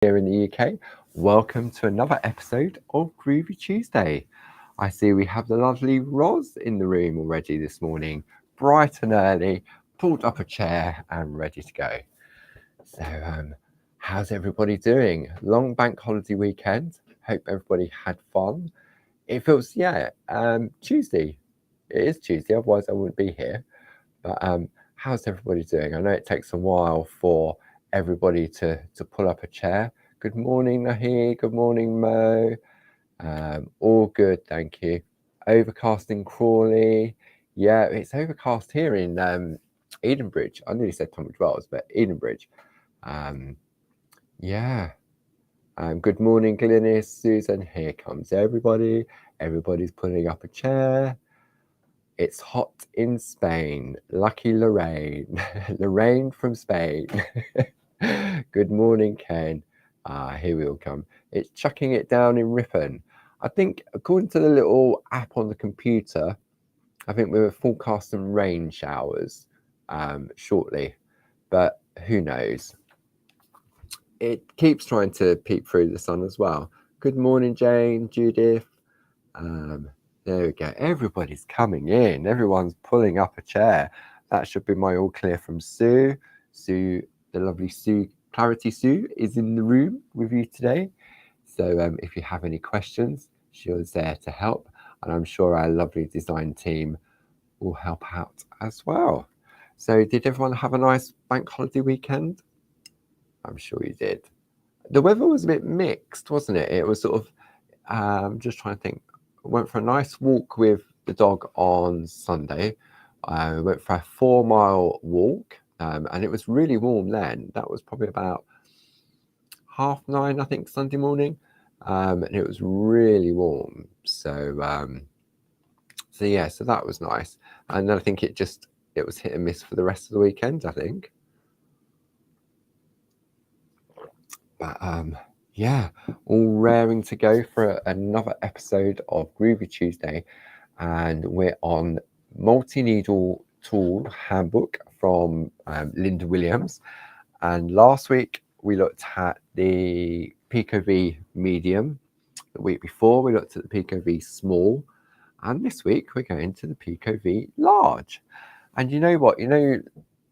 here in the UK. Welcome to another episode of Groovi Tuesday. I see we have the lovely Roz in the room already this morning, bright and early, pulled up a chair and ready to go. So, how's everybody doing? Long bank holiday weekend. Hope everybody had fun. It feels, Tuesday. It is Tuesday, otherwise I wouldn't be here. But how's everybody doing? I know it takes a while for everybody to pull up a chair. Good morning, Nahi. Good morning, Mo. All good, thank you. Overcast in Crawley. Yeah, it's overcast here in Edenbridge. I nearly said Tunbridge Wells, but Edenbridge. Um, yeah. Good morning, Glynis, Susan. Here comes everybody. Everybody's pulling up a chair. It's hot in Spain. Lucky Lorraine. Lorraine from Spain. Good morning, Ken. Here we all come. It's chucking it down in Ripon. I think, according to the little app on the computer, I think we were forecasting rain showers shortly, but who knows? It keeps trying to peep through the sun as well. Good morning, Jane, Judith. Um, there we go. Everybody's coming in. Everyone's pulling up a chair. That should be my all clear from Sue. Sue, the lovely Sue, Clarity Sue, is in the room with you today. So if you have any questions, she's there to help. And I'm sure our lovely design team will help out as well. So did everyone have a nice bank holiday weekend? I'm sure you did. The weather was a bit mixed, wasn't it? It was sort of, just trying to think. Went for a nice walk with the dog on Sunday. I went for a 4 mile walk, and it was really warm then. That was probably about 9:30, I think, Sunday morning, and it was really warm. So that was nice. And then I think it was hit and miss for the rest of the weekend, I think. But yeah, all raring to go for another episode of Groovi Tuesday, and we're on Multi-Needle Tool Handbook from Linda Williams. And last week we looked at the Pico V Medium. The week before we looked at the Pico V Small, and this week we're going to the Pico V Large. And you know what?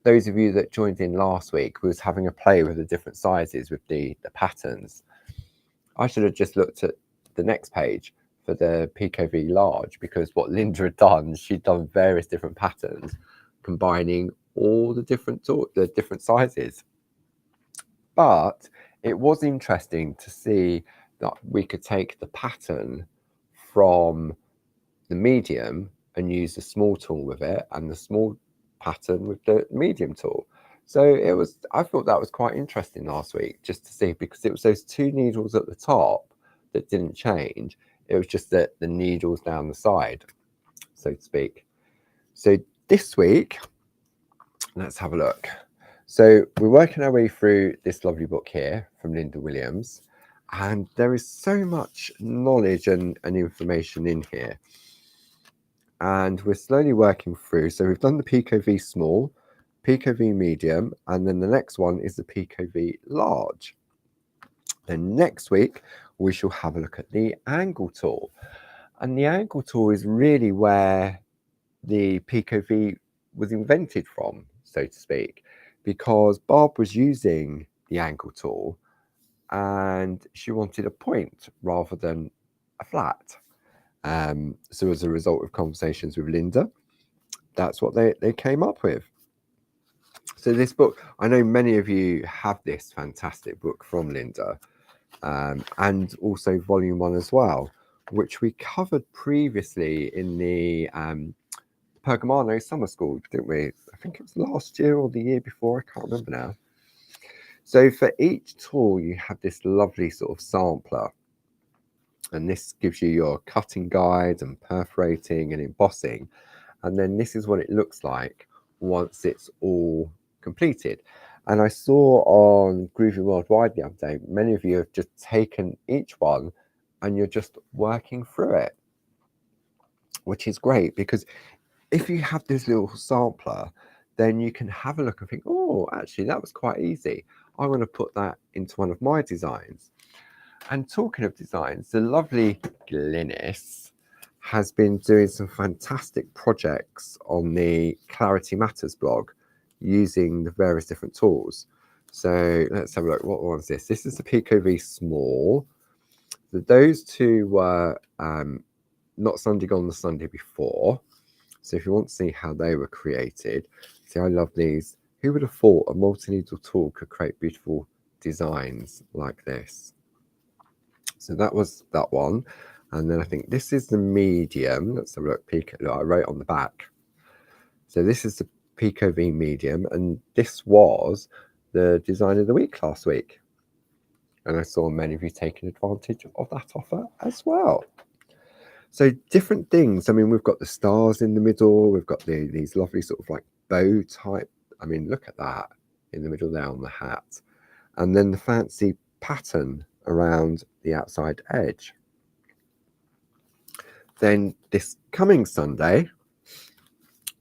Those of you that joined in last week was having a play with the different sizes with the patterns. I should have just looked at the next page for the Pico V Large, because what Linda had done, she'd done various different patterns, combining all the different sizes. But it was interesting to see that we could take the pattern from the medium and use the small tool with it, and the small pattern with the medium tool. So I thought that was quite interesting last week, just to see, because it was those two needles at the top that didn't change. It was just the needles down the side, so to speak. So this week, let's have a look. So we're working our way through this lovely book here from Linda Williams, and there is so much knowledge and information in here. And we're slowly working through. So we've done the Pico V Small, Pico V Medium, and then the next one is the Pico V Large. Then next week, we shall have a look at the angle tool. And the angle tool is really where the Pico V was invented from, so to speak, because Barb was using the angle tool and she wanted a point rather than a flat. So as a result of conversations with Linda, that's what they came up with. So this book, I know many of you have this fantastic book from Linda, and also volume 1 as well, which we covered previously in the Pergamano summer school, didn't we? I think it was last year or the year before, I can't remember now. So for each tool, you have this lovely sort of sampler, and this gives you your cutting guide and perforating and embossing. And then this is what it looks like once it's all completed. And I saw on Groovi Worldwide the other day, many of you have just taken each one and you're just working through it, which is great, because if you have this little sampler, then you can have a look and think, oh, actually, that was quite easy. I want to put that into one of my designs. And talking of designs, the lovely Glynis has been doing some fantastic projects on the Clarity Matters blog using the various different tools. So let's have a look. What one is this? This is the Pico V Small. So those two were not Sunday Gone the Sunday before. So if you want to see how they were created, see, I love these. Who would have thought a multi-needle tool could create beautiful designs like this? So that was that one. And then I think this is the medium. Let's have a look. Pico, look, I wrote on the back. So this is the Pico V medium, and this was the design of the week last week. And I saw many of you taking advantage of that offer as well. So different things. I mean, we've got the stars in the middle. We've got these lovely sort of like bow type. I mean, look at that in the middle there on the hat. And then the fancy pattern around the outside edge. Then this coming Sunday,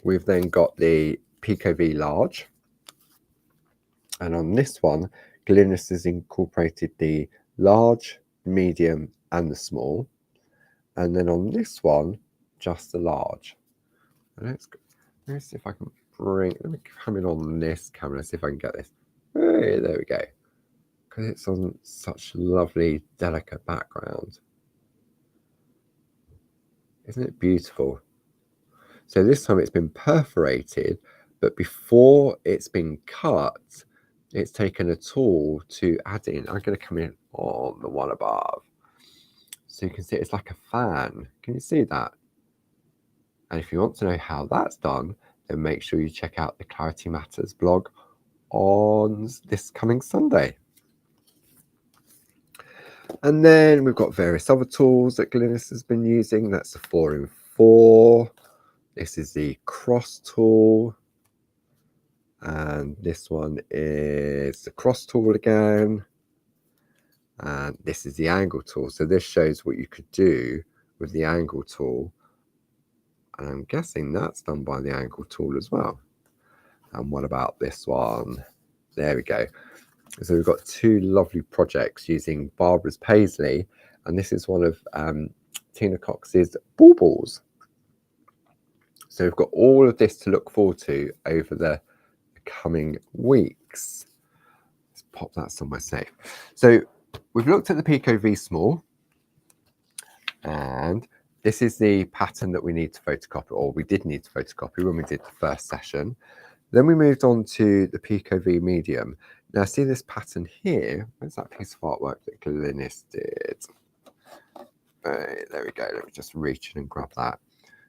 we've then got the Pico V Large. And on this one, Glynis has incorporated the large, medium, and the small. And then on this one, just the large. And let's see if I can let me come in on this camera, see if I can get this. Hey, there we go. Because it's on such lovely, delicate background. Isn't it beautiful? So this time it's been perforated, but before it's been cut, it's taken a tool to add in. I'm going to come in on the one above. So you can see it's like a fan. Can you see that? And if you want to know how that's done, then make sure you check out the Clarity Matters blog on this coming Sunday. And then we've got various other tools that Glynis has been using. That's the 4-in-4. This is the cross tool. And this one is the cross tool again. And this is the angle tool. So this shows what you could do with the angle tool. And I'm guessing that's done by the angle tool as well. And what about this one? There we go. So we've got two lovely projects using Barbara's paisley. And this is one of Tina Cox's baubles. So we've got all of this to look forward to over the coming weeks. Let's pop that somewhere safe. So we've looked at the Pico V Small, and this is the pattern that we need to photocopy, or we did need to photocopy when we did the first session. Then we moved on to the Pico V Medium. Now see this pattern here. Where's that piece of artwork that Glynis did? There we go. Let me just reach in and grab that.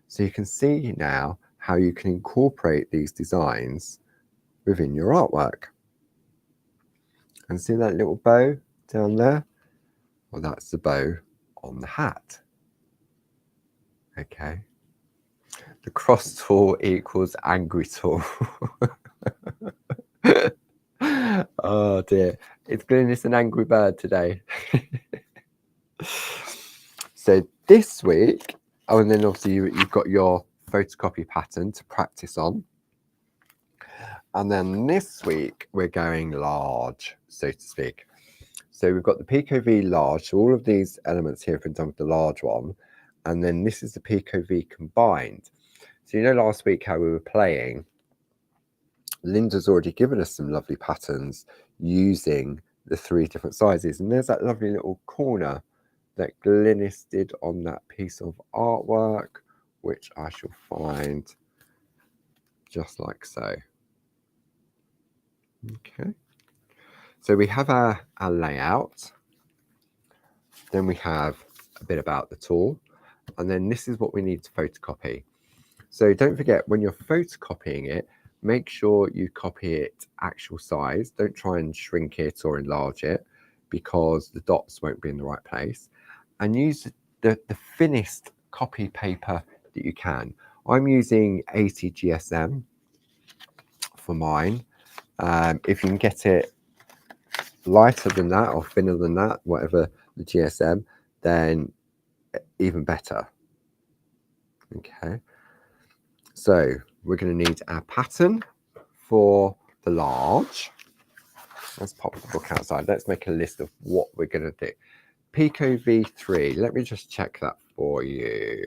So you can see now how you can incorporate these designs within your artwork. And see that little bow down there? Well, that's the bow on the hat. Okay. The cross tool equals angry tool. Oh dear. It's Glynis an angry bird today. So this week, oh, and then obviously you've got your photocopy pattern to practice on. And then this week, we're going large, so to speak. So we've got the Pico V Large. So all of these elements here have been done with the large one. And then this is the Pico V Combined. So you know last week how we were playing, Linda's already given us some lovely patterns using the 3 different sizes. And there's that lovely little corner that Glynis did on that piece of artwork, which I shall find just like so. Okay. So we have our layout. Then we have a bit about the tool. And then this is what we need to photocopy. So don't forget, when you're photocopying it, make sure you copy it actual size. Don't try and shrink it or enlarge it, because the dots won't be in the right place. And use the thinnest copy paper that you can. I'm using 80 GSM for mine. If you can get it lighter than that or thinner than that, whatever the GSM, then even better. Okay. So we're going to need our pattern for the large. let's pop the book outside. Let's make a list of what we're going to do. Pico V3, let me just check that for you.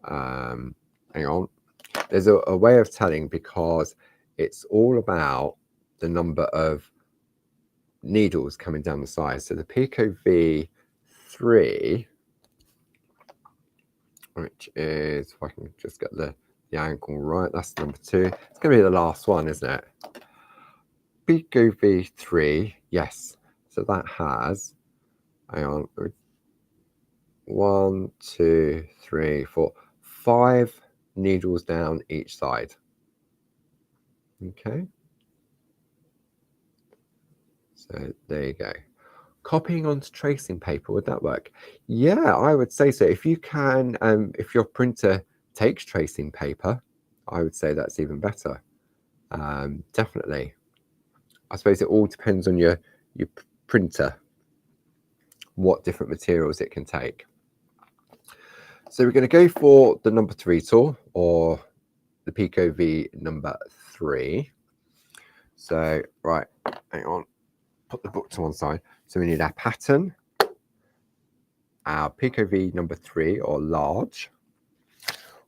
Hang on. There's a way of telling, because it's all about the number of needles coming down the side. So the Pico V3, which is, if I can just get the angle right, that's number 2. It's going to be the last one, isn't it? Pico V3, yes. So that has, hang on, 1, 2, 3, 4, 5 needles down each side. Okay. So there you go. Copying onto tracing paper, would that work? Yeah, I would say so. If you can, if your printer takes tracing paper, I would say that's even better. Definitely. I suppose it all depends on your printer, what different materials it can take. So we're going to go for the number 3 tool, or the Pico V number 3. So, right, hang on, put the book to one side. So we need our pattern, our Pico V number 3 or large.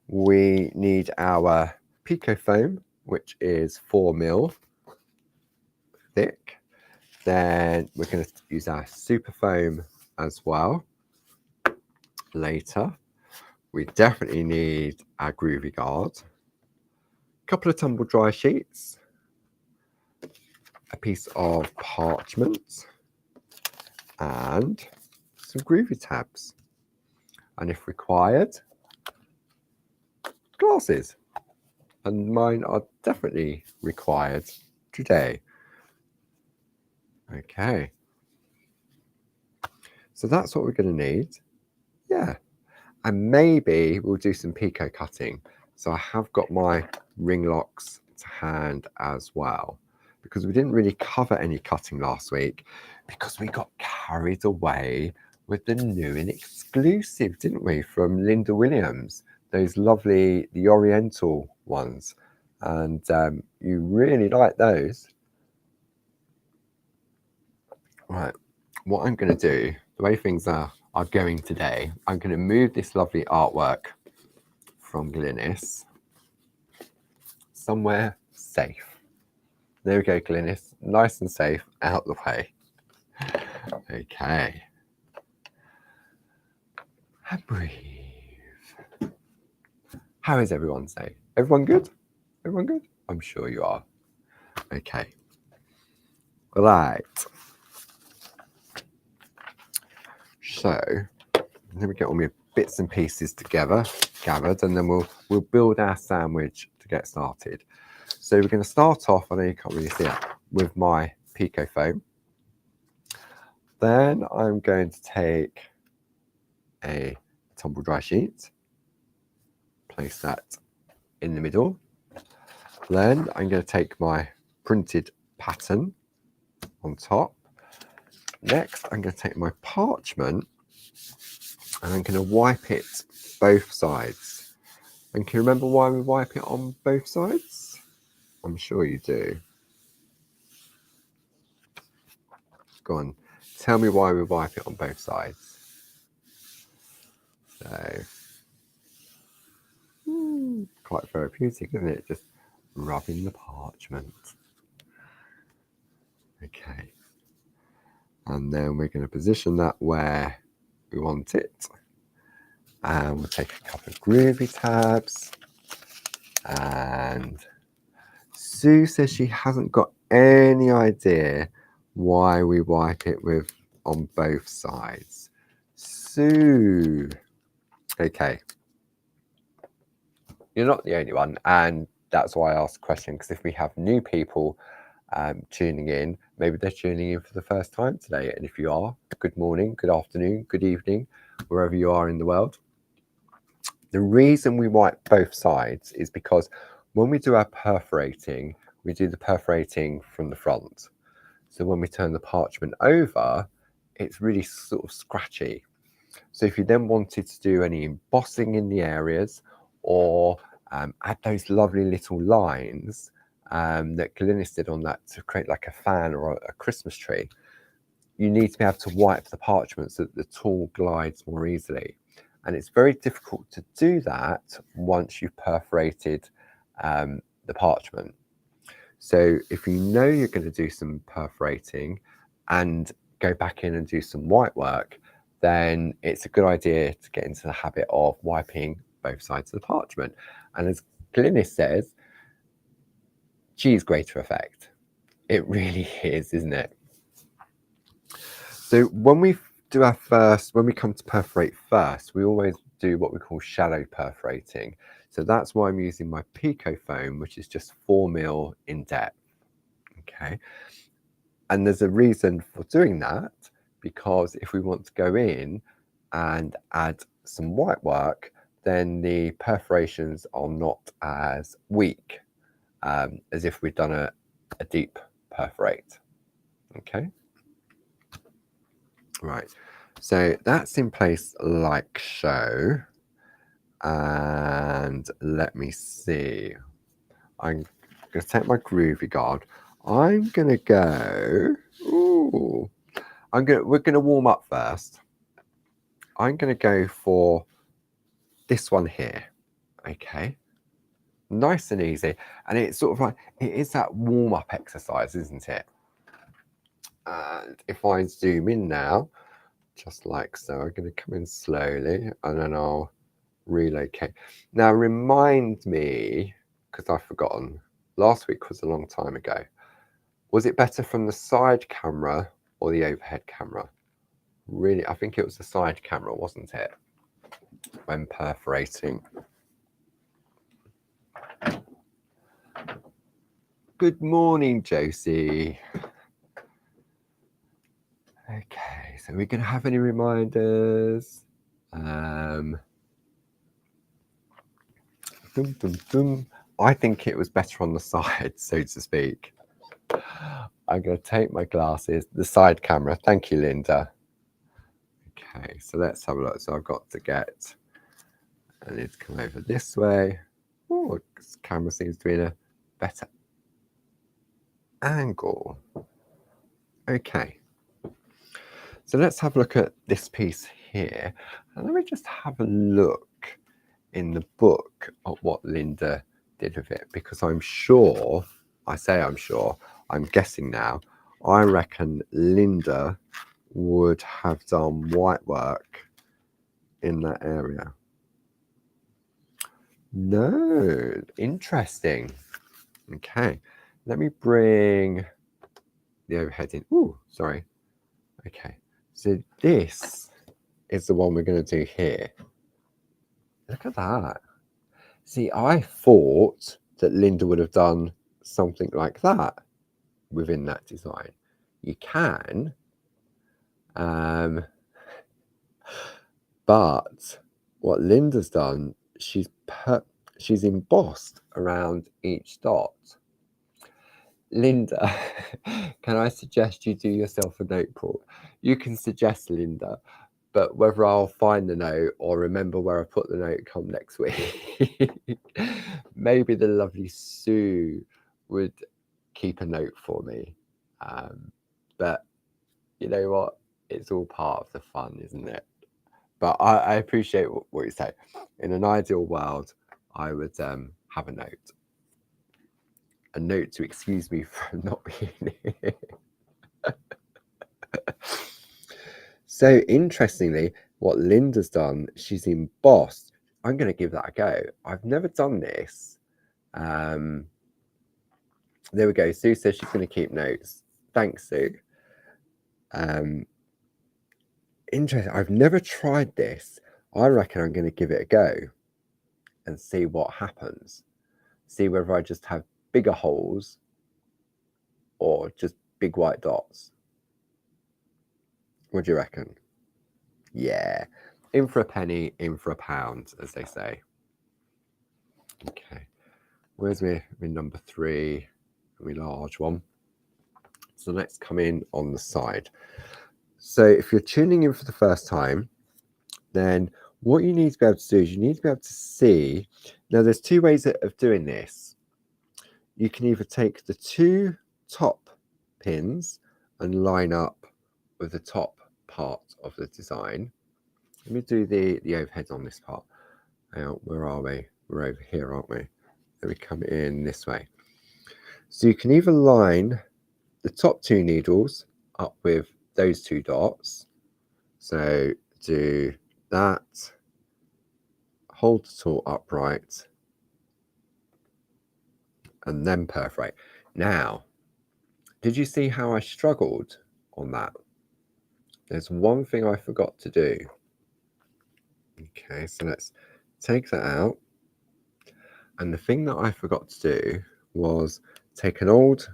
We need our Pico foam, which is 4mm thick. Then we're going to use our super foam as well later. We definitely need our Groovi guard, a couple of tumble dry sheets, a piece of parchment, and some Groovi tabs, and if required, glasses. And mine are definitely required today. Okay, so that's what we're going to need. Yeah, and maybe we'll do some Pico cutting. So I have got my ring locks to hand as well, because we didn't really cover any cutting last week because we got carried away with the new and exclusive, didn't we, from Linda Williams, those lovely, the Oriental ones, and you really like those. Right, what I'm going to do, the way things are going today, I'm going to move this lovely artwork from Glynis somewhere safe. There we go, Glynis, nice and safe, out the way. Okay. And breathe. How is everyone today? Everyone good? Everyone good? I'm sure you are. Okay. Right. So let me get all my bits and pieces together, gathered, and then we'll build our sandwich to get started. So we're going to start off, I know you can't really see it, with my Pico foam. Then I'm going to take a tumble dry sheet, place that in the middle. Then I'm going to take my printed pattern on top. Next, I'm going to take my parchment and I'm going to wipe it both sides. And can you remember why we wipe it on both sides? I'm sure you do. Go on, tell me why we wipe it on both sides. So, quite therapeutic, isn't it? Just rubbing the parchment. Okay. And then we're going to position that where we want it. And we'll take a couple of Groovi tabs. And Sue says she hasn't got any idea why we wipe it with on both sides. Sue. Okay. You're not the only one, and that's why I asked the question, because if we have new people tuning in, maybe they're tuning in for the first time today, and if you are, good morning, good afternoon, good evening, wherever you are in the world. The reason we wipe both sides is because when we do our perforating, we do the perforating from the front. So when we turn the parchment over, it's really sort of scratchy. So if you then wanted to do any embossing in the areas, or add those lovely little lines, that Glynis did on that to create like a fan or a Christmas tree, you need to be able to wipe the parchment so that the tool glides more easily. And it's very difficult to do that once you've perforated the parchment. So if you know you're going to do some perforating and go back in and do some white work, then it's a good idea to get into the habit of wiping both sides of the parchment. And as Glynis says, G's greater effect. It really is, isn't it? So when we come to perforate first, we always do what we call shallow perforating. So that's why I'm using my Pico foam, which is just 4 mil in depth. Okay. And there's a reason for doing that, because if we want to go in and add some white work, then the perforations are not as weak as if we'd done a deep perforate. Okay. Right, so that's in place like so. And let me see. I'm going to take my Groovi guard. I'm going to go. Ooh, we're going to warm up first. I'm going to go for this one here. Okay, nice and easy, and it's sort of like it is that warm up exercise, isn't it? And if I zoom in now, just like so, I'm going to come in slowly, and then I'll relocate. Now remind me, because I've forgotten, last week was a long time ago. Was it better from the side camera or the overhead camera? Really, I think it was the side camera, wasn't it, when perforating? Good morning, Josie. Okay, so we're going to have any reminders? Dum, dum, dum. I think it was better on the side, so to speak. I'm going to take my glasses, the side camera. Thank you, Linda. Okay, so let's have a look. So I've got to get, I need to come over this way. Oh, this camera seems to be in a better angle. Okay, so let's have a look at this piece here. And let me just have a look in the book at what Linda did with it, because I'm sure, I'm guessing now, I reckon Linda would have done white work in that area. No, interesting. Okay, let me bring the overhead in. Ooh, sorry. Okay, so this is the one we're going to do here. Look at that. See, I thought that Linda would have done something like that within that design. You can, but what Linda's done, she's embossed around each dot. Linda, can I suggest you do yourself a note, Paul? You can suggest, Linda, but whether I'll find the note or remember where I put the note come next week. Maybe the lovely Sue would keep a note for me. But you know what? It's all part of the fun, isn't it? But I appreciate what you say. In an ideal world, I would have a note. A note to excuse me from not being here. So interestingly, what Linda's done, she's embossed. I'm going to give that a go. I've never done this. There we go. Sue says she's going to keep notes. Thanks, Sue. Interesting. I've never tried this. I reckon I'm going to give it a go and see what happens. See whether I just have bigger holes or just big white dots. What do you reckon? Yeah, in for a penny, in for a pound, as they say. Okay, where's my number 3, my large one? So let's come in on the side. So if you're tuning in for the first time, then what you need to be able to do is you need to be able to see. Now, there's 2 ways of doing this. you can either take the 2 top pins and line up with the top part of the design. Let me do the overhead on this part. Where are we? We're over here, aren't we? Then we come in this way. So you can either line the top 2 needles up with those 2 dots. So do that, hold the tool upright, and then perforate. Now, did you see how I struggled on that? There's one thing I forgot to do. Okay, so let's take that out. And the thing that I forgot to do was take an old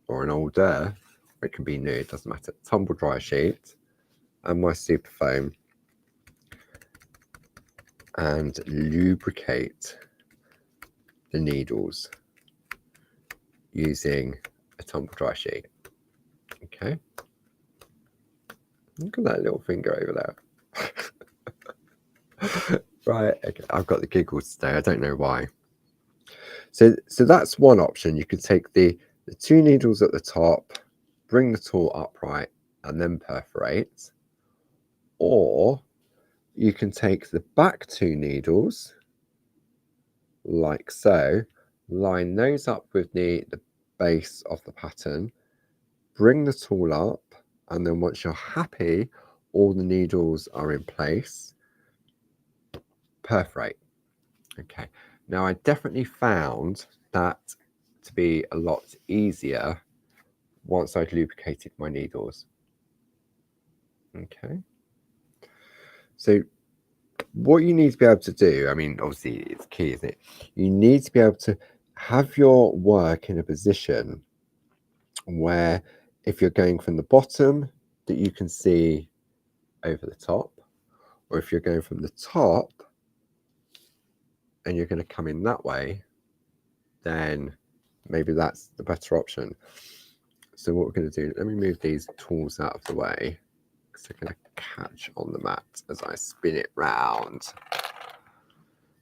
or an older, it can be new, it doesn't matter, tumble dry sheet and my super foam and lubricate the needles using a tumble dry sheet. Okay, look at that little finger over there. Right, okay, I've got the giggles today, I don't know why. So that's one option. You could take the 2 needles at the top, bring the tool upright and then perforate, or you can take the back 2 needles like so, line those up with the base of the pattern, bring the tool up, and then once you're happy all the needles are in place, perforate. Okay, now I definitely found that to be a lot easier once I'd lubricated my needles. Okay, so what you need to be able to do, I mean, obviously it's key, isn't it? You need to be able to have your work in a position where if you're going from the bottom that you can see over the top, or if you're going from the top and you're going to come in that way, then maybe that's the better option. So what we're going to do, let me move these tools out of the way because they're going to catch on the mat as I spin it round,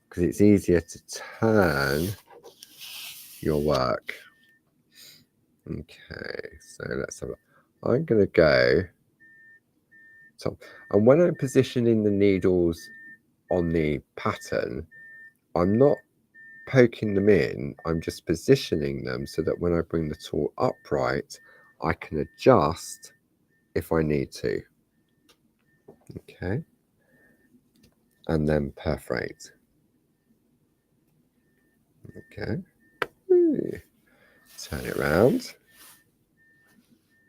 because it's easier to turn your work. Okay, so let's have a look. I'm going to go top, and when I'm positioning the needles on the pattern, I'm not poking them in, I'm just positioning them so that when I bring the tool upright, I can adjust if I need to. Okay, and then perforate. Okay, turn it around,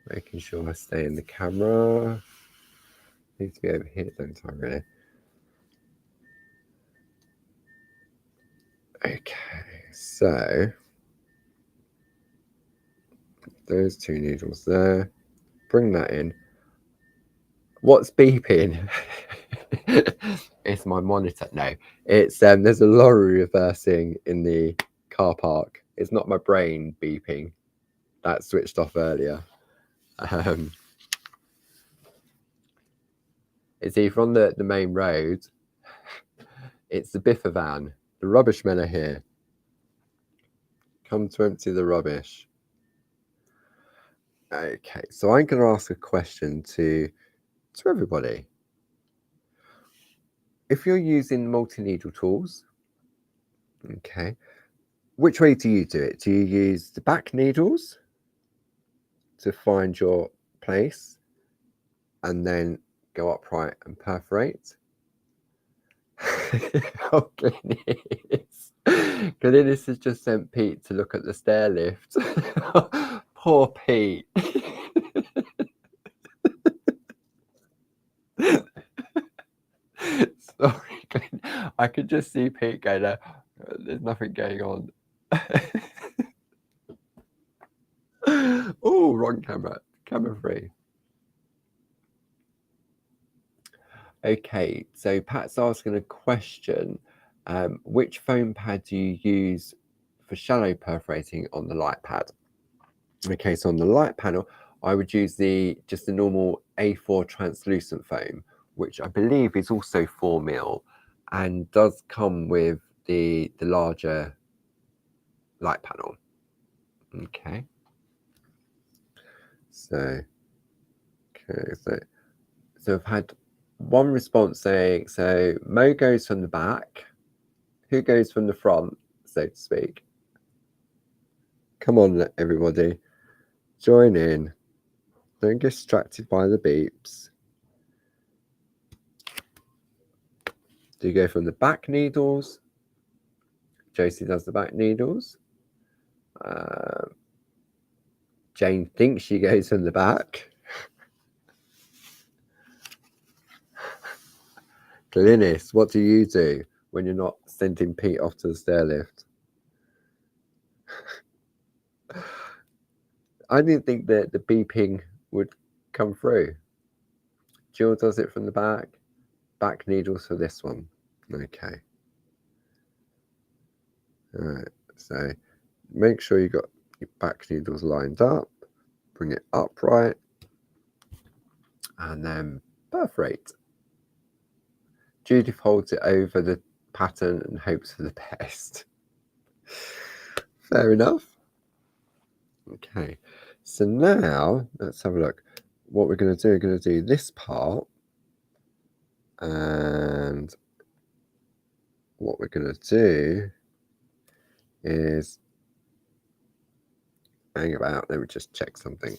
making sure I stay in the camera. Need to be over here, don't I, really? Okay, so those 2 needles there, bring that in. What's beeping? It's my monitor. No, it's there's a lorry reversing in the car park. It's not my brain beeping. That switched off earlier. It's either on the main road. It's the biffer van. The rubbish men are here. Come to empty the rubbish. Okay, so I'm going to ask a question to everybody. If you're using multi-needle tools, okay, which way do you do it? Do you use the back needles to find your place and then go upright and perforate? Oh, Glynis. Glynis has just sent Pete to look at the stair lift. Poor Pete. Sorry, Glenn. I could just see Pete going there. There's nothing going on. Oh, wrong camera. Camera free. Okay, so Pat's asking a question. Which foam pad do you use for shallow perforating on the light pad? Okay, so on the light panel, I would use just the normal A4 translucent foam, which I believe is also 4mm and does come with the larger light panel. Okay. So I've had one response saying, so Mo goes from the back. Who goes from the front, so to speak? Come on, everybody. Join in. Don't get distracted by the beeps. Do you go from the back needles? Josie does the back needles. Jane thinks she goes from the back. Glynis, what do you do when you're not sending Pete off to the stair lift? I didn't think that the beeping would come through. Jill does it from the back needles for this one. Okay. All right, so make sure you got your back needles lined up, bring it upright, and then perforate. Judith holds it over the pattern and hopes for the best. Fair enough. Okay, so now let's have a look. What we're going to do, we're going to do this part, and what we're going to do is hang about. Let me just check something.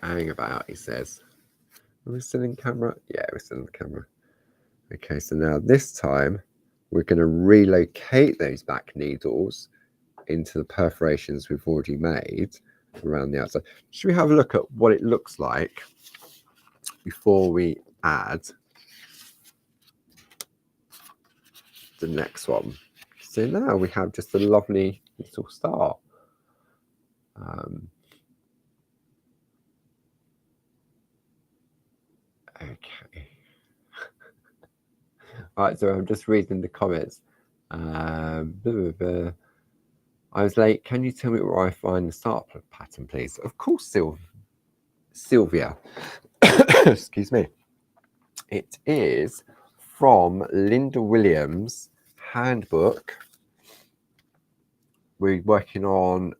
Hang about, he says. Are we still in camera? Yeah, we're still in the camera. Okay, so now this time we're going to relocate those back needles into the perforations we've already made around the outside. Should we have a look at what it looks like before we add the next one? So now we have just a lovely little star. Okay. All right, so I'm just reading the comments. I was late. Can you tell me where I find the start pattern, please? Of course, Sylvia. Excuse me. It is from Linda Williams' handbook. We're working on,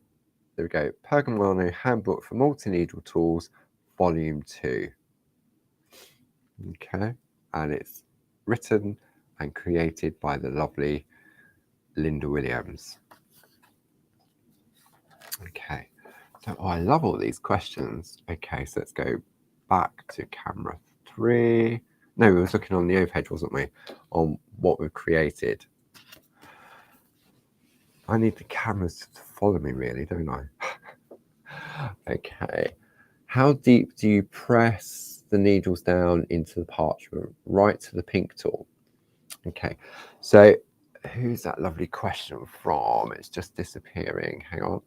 there we go, Pergamano Handbook for Multi-Needle Tools, Volume 2. Okay, and it's written and created by the lovely Linda Williams. Okay, so I love all these questions. Okay, so let's go back to camera 3. No, we were looking on the overhead, wasn't we? On what we've created. I need the cameras to follow me, really, don't I? Okay. How deep do you press the needles down into the parchment? Right to the pink tool. Okay. So who's that lovely question from? It's just disappearing. Hang on.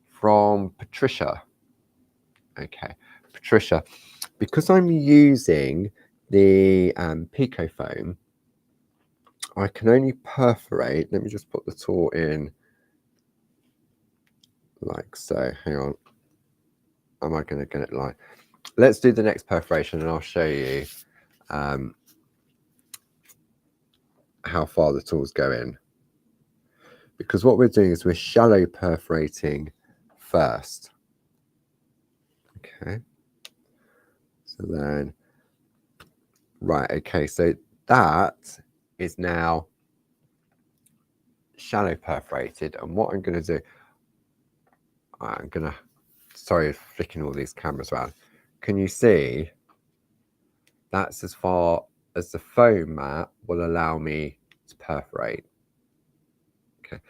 From Patricia. Okay. Patricia, because I'm using the Pico foam, I can only perforate. Let me just put the tool in like so. Hang on. Am I going to get it live? Let's do the next perforation and I'll show you how far the tools go in. Because what we're doing is we're shallow perforating first. Okay. So then, right, okay, so that is now shallow perforated. And what I'm going to do, I'm going to, sorry, flicking all these cameras around. Can you see? That's as far as the foam mat will allow me to perforate. Okay.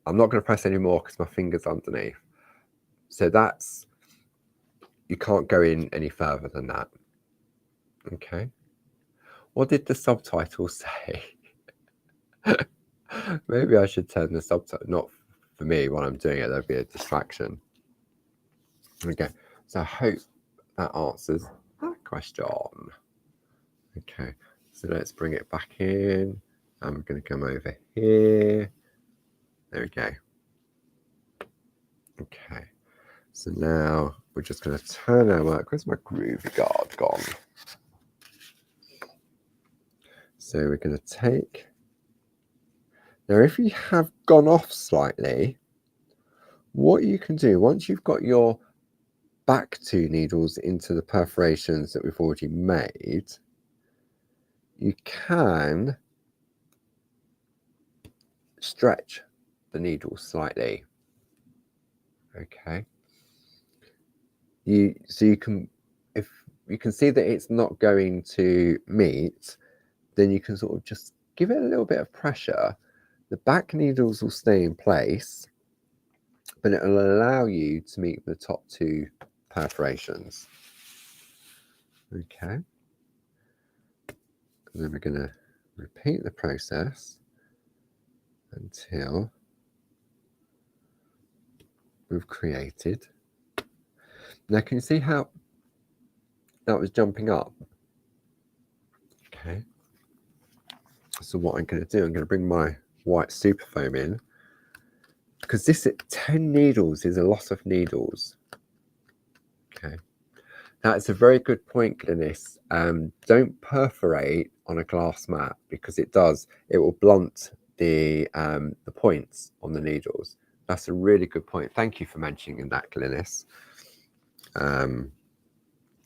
I'm not going to press any more because my finger's underneath. So that's, you can't go in any further than that. Okay. What did the subtitle say? Maybe I should turn the subtitle, not for me when I'm doing it, there'll be a distraction. Okay, so I hope that answers that question. Okay, so let's bring it back in. I'm going to come over here. There we go. Okay, so now we're just going to turn our work. Where's my Groovi guard gone? So we're going to take, now if you have gone off slightly, what you can do once you've got your back two needles into the perforations that we've already made, you can stretch the needle slightly. Okay. So you can, if you can see that it's not going to meet, then you can sort of just give it a little bit of pressure. The back needles will stay in place, but it will allow you to meet the top two perforations. Okay. And then we're going to repeat the process until we've created. Now, can you see how that was jumping up? Okay. So what I'm going to do, I'm going to bring my white super foam in, because this at 10 needles is a lot of needles. Okay. Now, it's a very good point, Glynis. Don't perforate on a glass mat, because it will blunt the points on the needles. That's a really good point. Thank you for mentioning that, Glynis.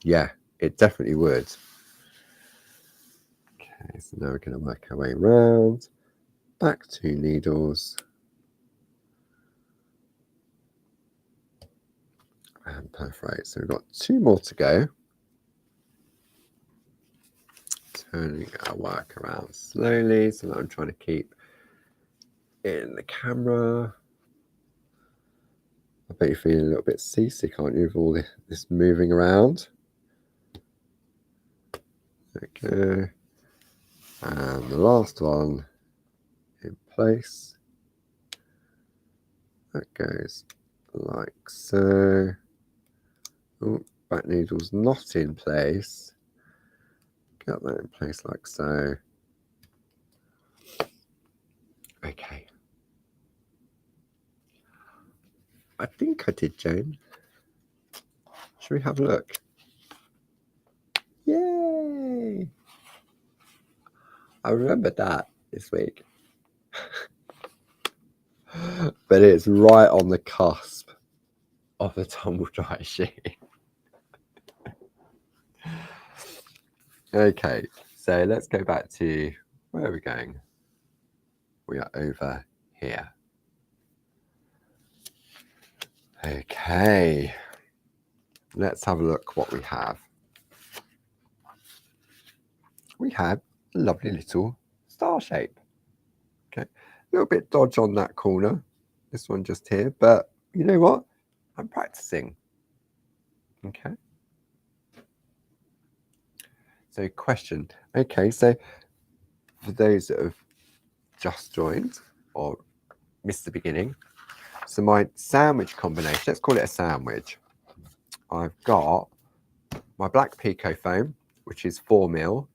Yeah, it definitely would. Okay, so now we're going to work our way around. Back two needles. And perforate. So we've got two more to go. Turning our work around slowly, so that I'm trying to keep in the camera. I bet you're feeling a little bit seasick, aren't you, with all this moving around? Okay. And the last one in place. That goes like so. Oh, back needle's not in place. Get that in place like so. Okay. I think I did, Jane. Should we have a look? Yay! I remembered that this week. But it's right on the cusp of the tumble dry sheet. Okay, so let's go back to, where are we going? We are over here. Okay, let's have a look what we have. We have a lovely little star shape. Okay, a little bit dodge on that corner, this one just here, but you know what? I'm practicing. Okay. So question, okay, so for those that have just joined or missed the beginning, so my sandwich combination, let's call it a sandwich. I've got my black Pico foam, which is 4mm,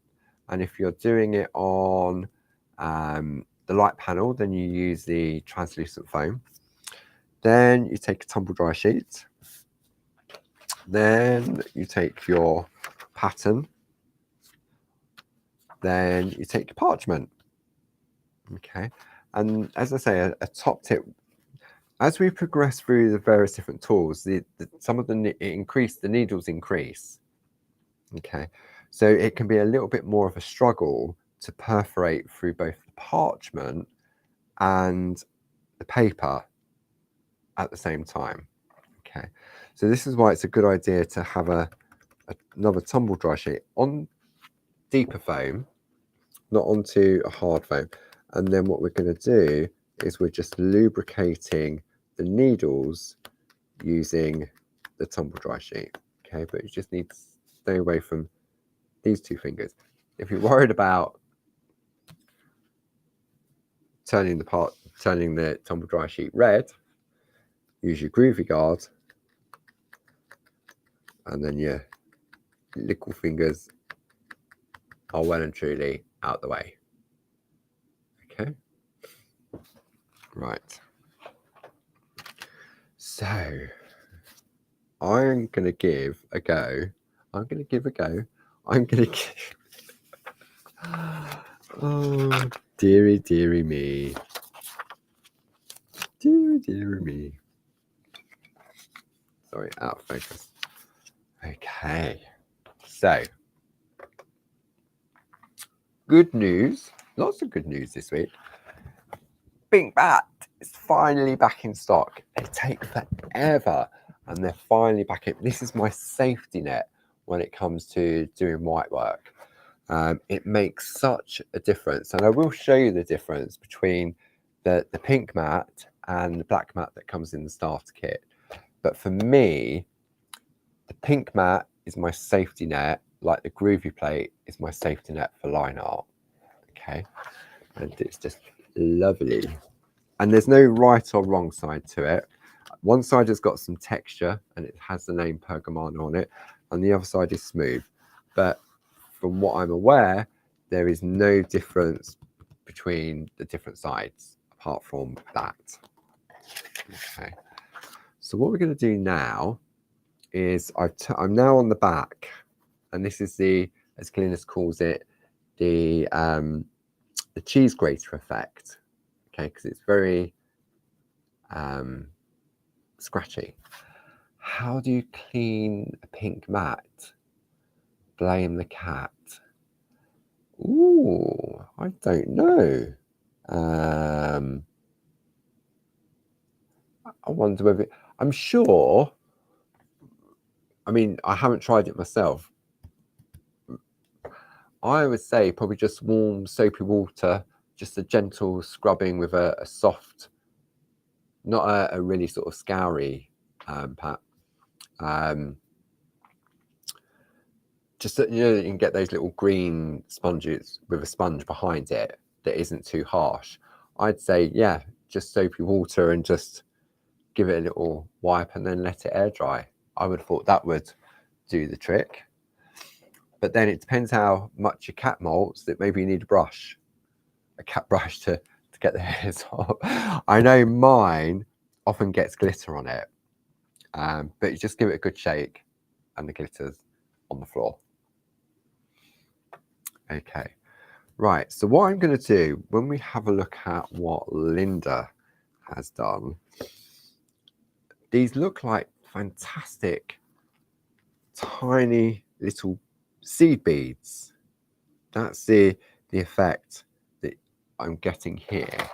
and if you're doing it on the light panel, then you use the translucent foam. Then you take a tumble dry sheet. Then you take your pattern. Then you take your parchment. Okay, and as I say, a top tip. As we progress through the various different tools, some of the needles increase. Okay, so it can be a little bit more of a struggle to perforate through both the parchment and the paper at the same time. Okay, so this is why it's a good idea to have another tumble dry sheet on deeper foam, not onto a hard foam. And then what we're going to do is we're just lubricating the needles using the tumble dry sheet. Okay, but you just need to stay away from these two fingers. If you're worried about turning the tumble dry sheet red, use your Groovi guard, and then your little fingers are well and truly out the way. Okay, right. So I'm going to give a go. I'm going to give. Oh, dearie, dearie me. Dearie, dearie me. Sorry, out of focus. Okay, so good news, lots of good news this week. Pink Bat is finally back in stock. They take forever, and they're finally back in. This is my safety net when it comes to doing white work. It makes such a difference, and I will show you the difference between the pink mat and the black mat that comes in the starter kit. But for me, the pink mat is my safety net, like the Groovi plate is my safety net for line art. Okay, and it's just lovely. And there's no right or wrong side to it. One side has got some texture and it has the name Pergamano on it, and the other side is smooth. But from what I'm aware, there is no difference between the different sides apart from that. Okay. So what we're going to do now is I'm now on the back, and this is the, as Glynis calls it, the cheese grater effect. Okay, because it's very scratchy. How do you clean a pink mat? Blame the cat. Ooh, I don't know. I wonder whether I'm sure. I mean, I haven't tried it myself. I would say probably just warm soapy water, just a gentle scrubbing with a soft, not a really sort of scoury pat. Just that, you know, you can get those little green sponges with a sponge behind it that isn't too harsh. I'd say, yeah, just soapy water and just give it a little wipe and then let it air dry. I would have thought that would do the trick. But then it depends how much your cat molts, that maybe you need a cat brush to get the hairs off. I know mine often gets glitter on it, but you just give it a good shake and the glitter's on the floor. Okay, right, so what I'm going to do when we have a look at what Linda has done, these look like fantastic tiny little seed beads. That's the effect that I'm getting here,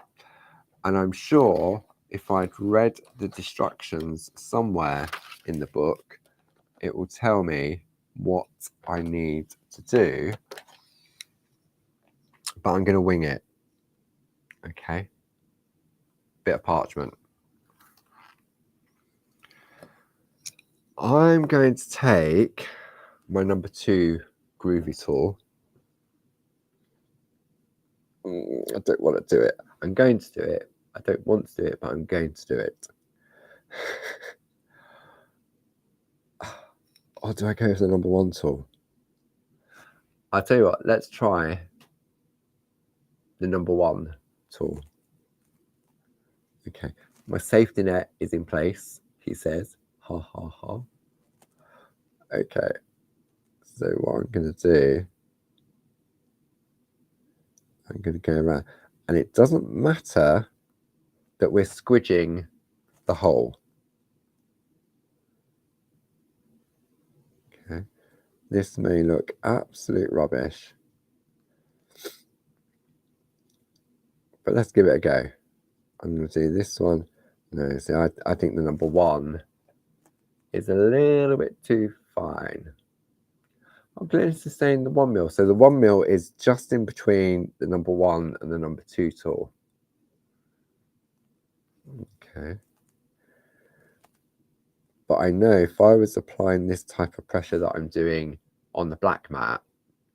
and I'm sure if I'd read the instructions somewhere in the book, it will tell me what I need to do, but I'm going to wing it. Okay, bit of parchment. I'm going to take my number 2 Groovi tool. I don't want to do it. I'm going to do it. I don't want to do it, but I'm going to do it. Or do I go for the number 1 tool? I'll tell you what, let's try the number 1 tool. Okay, my safety net is in place, he says. Ha ha ha. Okay, so what I'm going to do, I'm going to go around, and it doesn't matter that we're squidging the hole. Okay, this may look absolute rubbish, but let's give it a go. I'm going to do this one. No, see, I think the number 1 is a little bit too fine. I'm going to sustain the 1 mil. So the 1 mil is just in between the number 1 and the number 2 tool. Okay. But I know if I was applying this type of pressure that I'm doing on the black mat,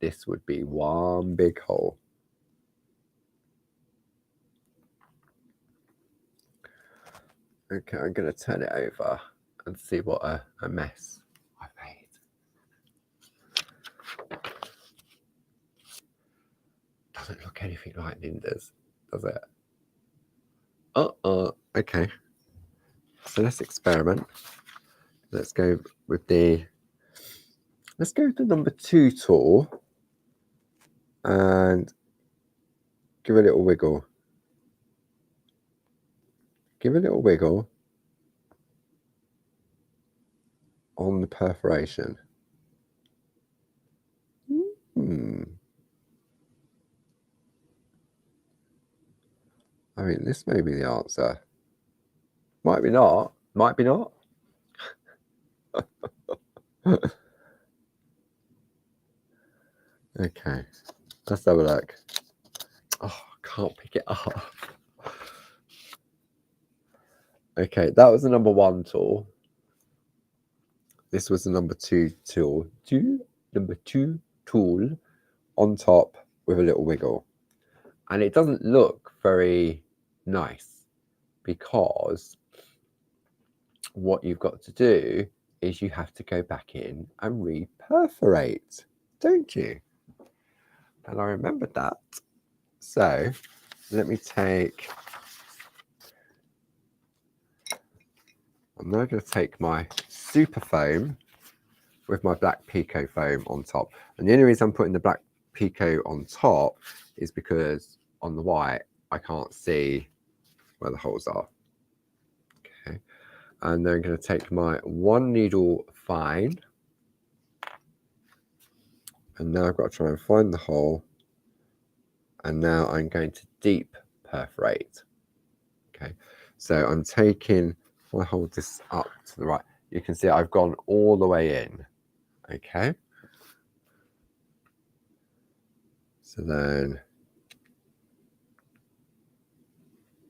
this would be one big hole. Okay, I'm going to turn it over and see what a mess I've made. Doesn't look anything like Linda's, does it? Okay. So let's experiment. Let's go with the number 2 tool and give a little wiggle. Give a little wiggle. on the perforation? I mean, this may be the answer. Might be not. Might be not. Okay, let's have a look. Oh, I can't pick it up. Okay, that was the number 1 tool. This was the number 2 tool. Number 2 tool on top with a little wiggle. And it doesn't look very nice because what you've got to do is you have to go back in and re-perforate, don't you? And I remembered that. So let me I'm now going to take my super foam with my black Pico foam on top. And the only reason I'm putting the black Pico on top is because on the white, I can't see where the holes are. Okay. And then I'm going to take my 1 needle fine. And now I've got to try and find the hole. And now I'm going to deep perforate. Okay. So I'm taking, if I hold this up to the right, you can see I've gone all the way in. Okay. So then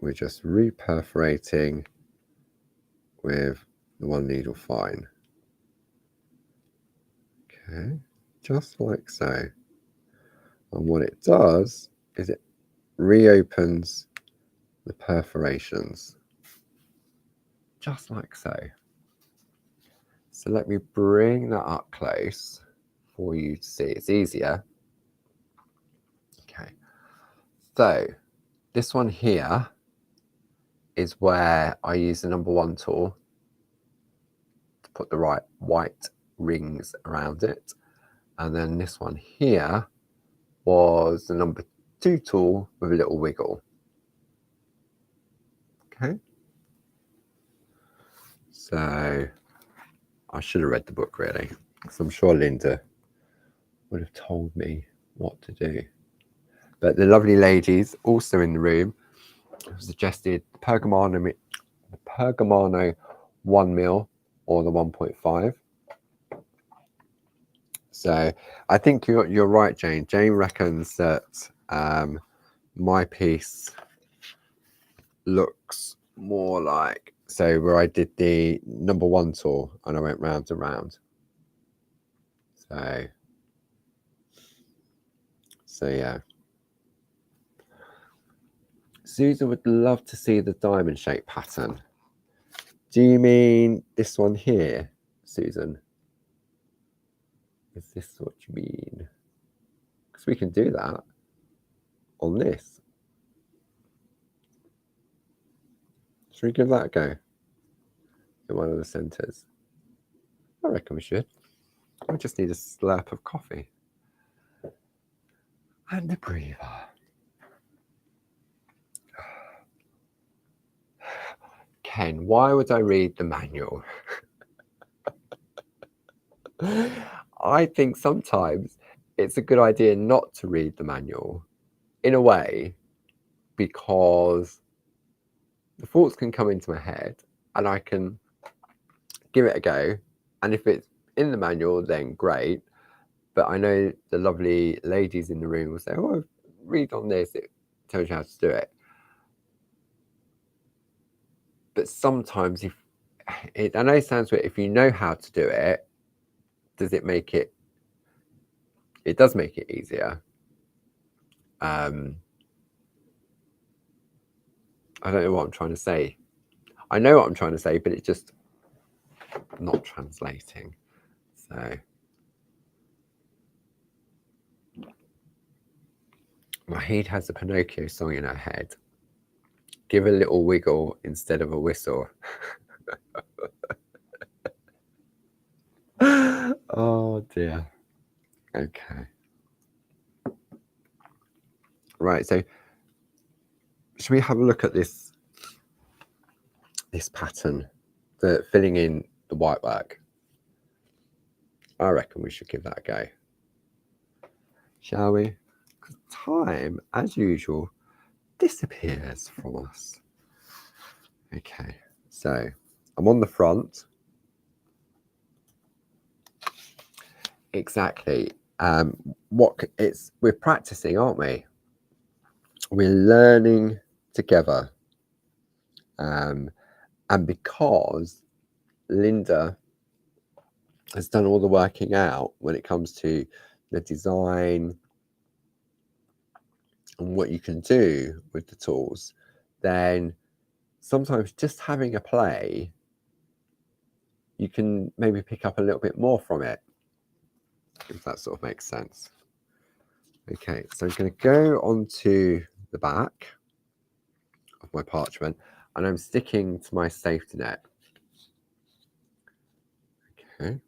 we're just re-perforating with the 1 needle fine. Okay, just like so. And what it does is it reopens the perforations, just like so. So let me bring that up close for you to see. It's easier. Okay, so this one here is where I use the number 1 tool to put the right white rings around it. And then this one here was the number 2 tool with a little wiggle. Okay. So I should have read the book really, because I'm sure Linda would have told me what to do. But the lovely ladies also in the room suggested Pergamano 1 mil or the 1.5. So I think you're right, Jane. Jane reckons that my piece looks more like, so where I did the number 1 tool and I went round and round. So yeah. Susan would love to see the diamond shape pattern. Do you mean this one here, Susan? Is this what you mean? Because we can do that on this. Should we give that a go in one of the centres? I reckon we should. We just need a slurp of coffee and a breather. Ken, why would I read the manual? I think sometimes it's a good idea not to read the manual, in a way, because the thoughts can come into my head and I can give it a go. And if it's in the manual, then great. But I know the lovely ladies in the room will say, oh, read on this, it tells you how to do it. But sometimes I know it sounds weird, if you know how to do it, does it make it, it does make it easier. I don't know what I'm trying to say. I know what I'm trying to say, but it's just not translating. So Mahid has a Pinocchio song in her head. Give a little wiggle instead of a whistle. Oh dear. Okay. Right, so should we have a look at this pattern, the filling in the white work? I reckon we should give that a go. Shall we? Because time, as usual, disappears from us. Okay, so I'm on the front. Exactly. We're practicing, aren't we? We're learning together. And because Linda has done all the working out when it comes to the design and what you can do with the tools, then sometimes just having a play, you can maybe pick up a little bit more from it, if that sort of makes sense. Okay, so I'm going to go onto the back of my parchment and I'm sticking to my safety net. Okay.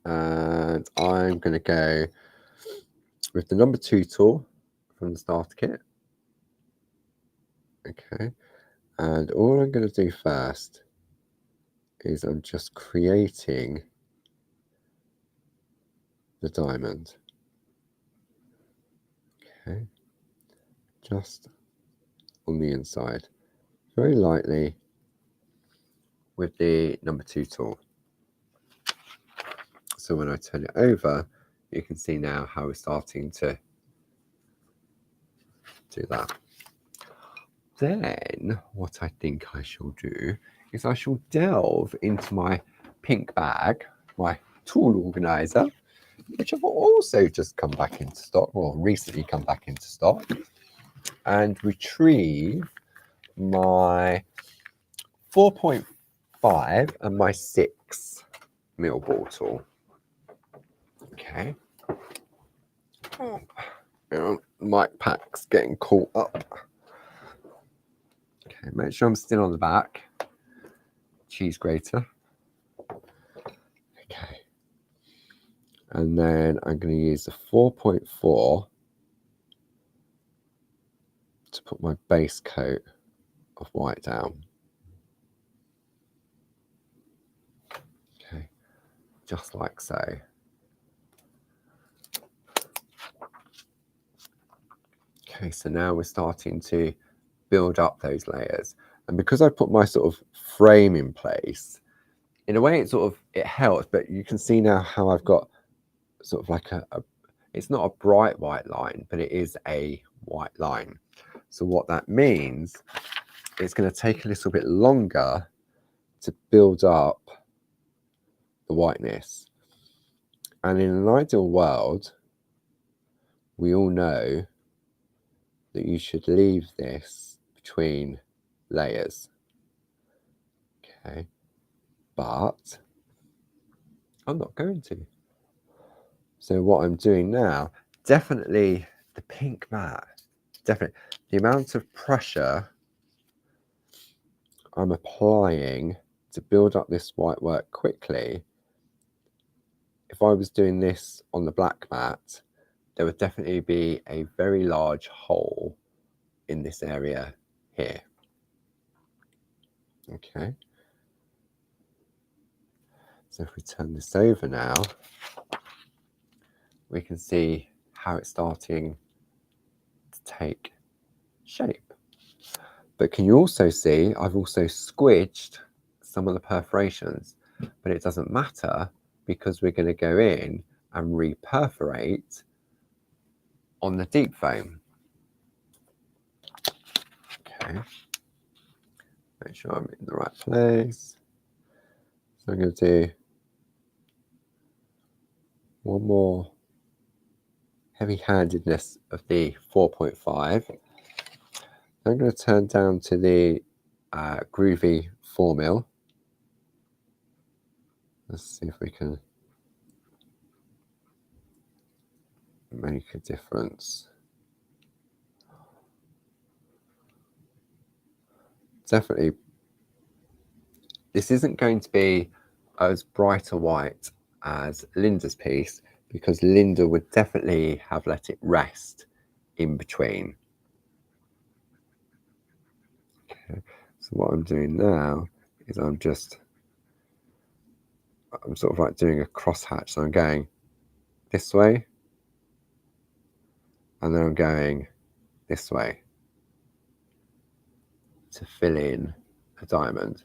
And I'm going to go with the number 2 tool from the starter kit. Okay. And all I'm going to do first is I'm just creating the diamond. Okay. Just on the inside. Very lightly with the number 2 tool. So when I turn it over, you can see now how we're starting to do that. Then what I think I shall do is I shall delve into my pink bag, my tool organizer, which have also just come back into stock, well, recently come back into stock, and retrieve my 4.5 and my 6 mil ball tool. Okay. Oh, mic pack's getting caught up. Okay, make sure I'm still on the back. Cheese grater. Okay. And then I'm going to use the 4.4 to put my base coat of white down. Okay, just like so. Okay, so now we're starting to build up those layers. And because I put my sort of frame in place, in a way it helps, but you can see now how I've got sort of like it's not a bright white line, but it is a white line. So what that means, it's going to take a little bit longer to build up the whiteness. And in an ideal world, we all know that you should leave this between layers. Okay, but I'm not going to. So what I'm doing now, definitely the pink mat, definitely the amount of pressure I'm applying to build up this white work quickly. If I was doing this on the black mat, there would definitely be a very large hole in this area here. Okay. So if we turn this over now, we can see how it's starting to take shape. But can you also see I've also squidged some of the perforations, but it doesn't matter because we're going to go in and reperforate on the deep foam. Okay, make sure I'm in the right place. So I'm going to do one more heavy-handedness of the 4.5. I'm going to turn down to the Groovi 4 mil. Let's see if we can make a difference. Definitely, this isn't going to be as bright a white as Linda's piece because Linda would definitely have let it rest in between. Okay, so what I'm doing now is I'm just I'm sort of like doing a crosshatch. So I'm going this way, and then I'm going this way to fill in a diamond.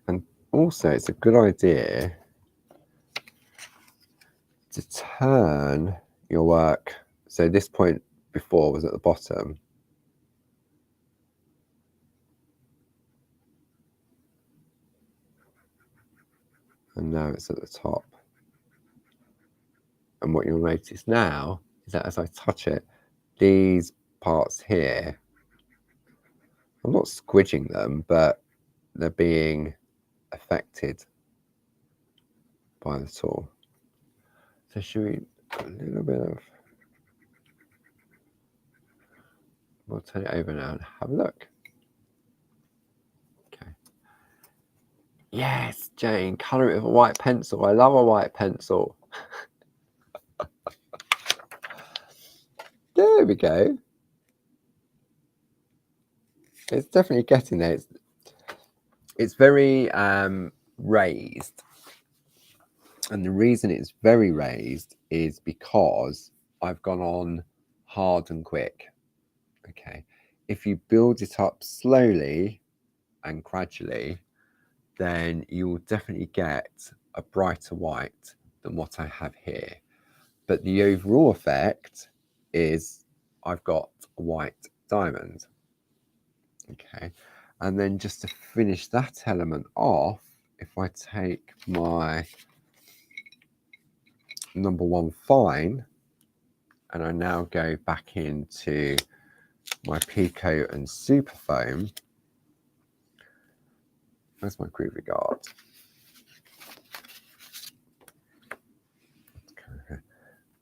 And also, it's a good idea to turn your work. So this point before was at the bottom. And now it's at the top. And what you'll notice now is that as I touch it, these parts here, I'm not squidging them, but they're being affected by the tool. So should we put a little bit of, we'll turn it over now and have a look. Okay. Yes, Jane, colour it with a white pencil. I love a white pencil. There we go. It's definitely getting there. It's very raised. And the reason it's very raised is because I've gone on hard and quick. Okay. If you build it up slowly and gradually, then you will definitely get a brighter white than what I have here. But the overall effect is I've got a white diamond. Okay. And then just to finish that element off, if I take my number one fine and I now go back into my Pico and Super Foam. Where's my Groovi guard? Okay.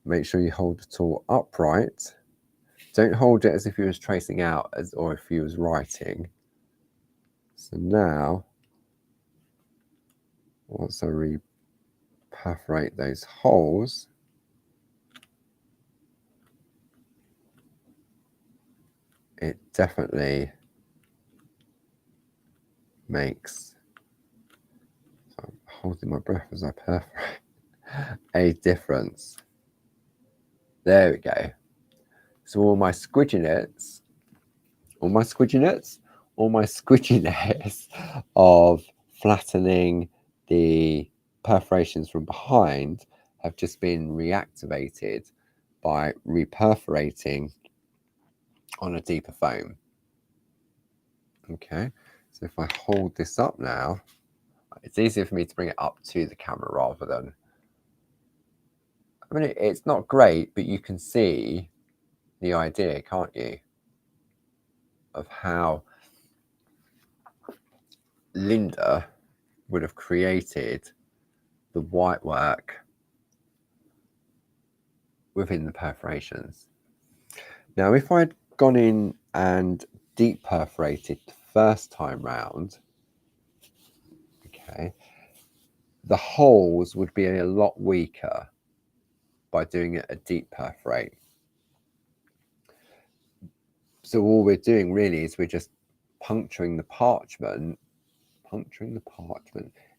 Make sure you hold the tool upright. Don't hold it as if you was tracing out or if you was writing. So now, once I re-perforate those holes, it definitely makes, so I'm holding my breath as I perforate, a difference. There we go. So all my squidginess of flattening the perforations from behind have just been reactivated by reperforating on a deeper foam. Okay, so if I hold this up now, it's easier for me to bring it up to the camera rather than, I mean, it's not great, but you can see the idea, can't you, of how Linda would have created the white work within the perforations. Now, if I'd gone in and deep perforated the first time round, okay, the holes would be a lot weaker by doing it a deep perforate. So all we're doing really is we're just puncturing the parchment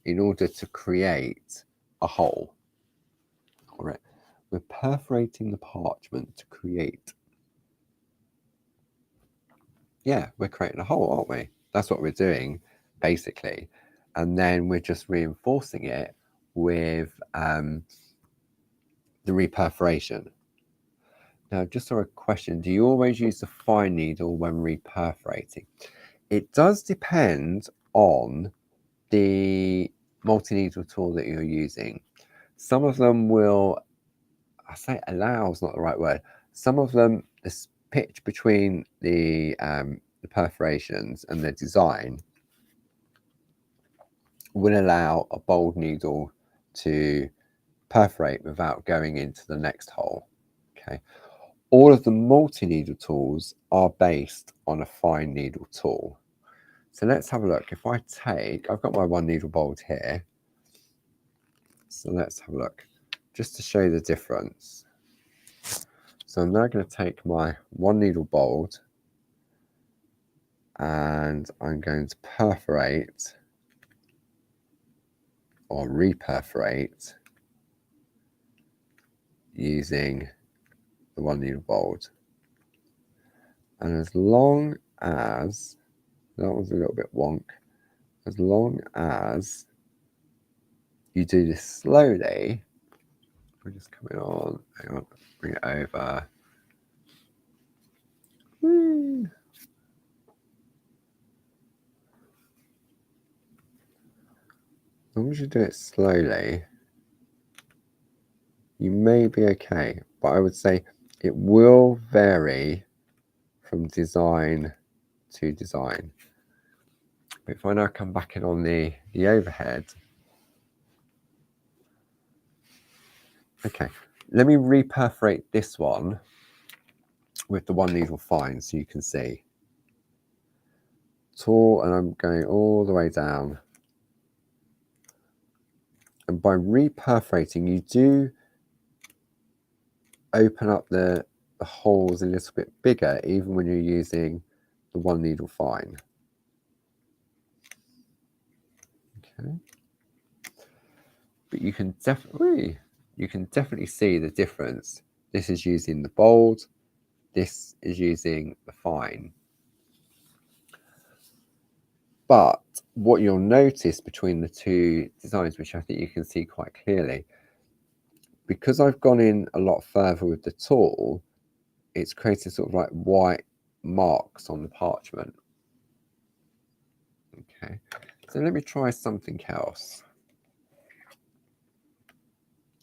in order to create a hole. All right, we're perforating the parchment to create. Yeah, we're creating a hole, aren't we? That's what we're doing, basically. And then we're just reinforcing it with the reperforation. Now, just a question, do you always use the fine needle when reperforating? It does depend on the multi-needle tool that you're using. Some of them will, I say allow is not the right word. Some of them, the pitch between the perforations and the design will allow a bold needle to perforate without going into the next hole. Okay. All of the multi-needle tools are based on a fine needle tool. So let's have a look. If I take, I've got my one needle bolt here. So let's have a look, just to show the difference. So I'm now going to take my one needle bolt and I'm going to perforate or reperforate using the 1 needle bolt. And as long as, that was a little bit wonk, as long as you do this slowly, we're just coming on, hang on, bring it over. Woo. As long as you do it slowly, you may be okay, but I would say it will vary from design to design. But if I now come back in on the overhead, okay, let me reperforate this one with the 1 needle fine so you can see. Tall, and I'm going all the way down. And by reperforating, you do open up the holes a little bit bigger, even when you're using the 1 needle fine. Okay. But you can definitely see the difference. This is using the bold, this is using the fine. But what you'll notice between the two designs, which I think you can see quite clearly, because I've gone in a lot further with the tool, it's created sort of like white marks on the parchment. Okay, so let me try something else.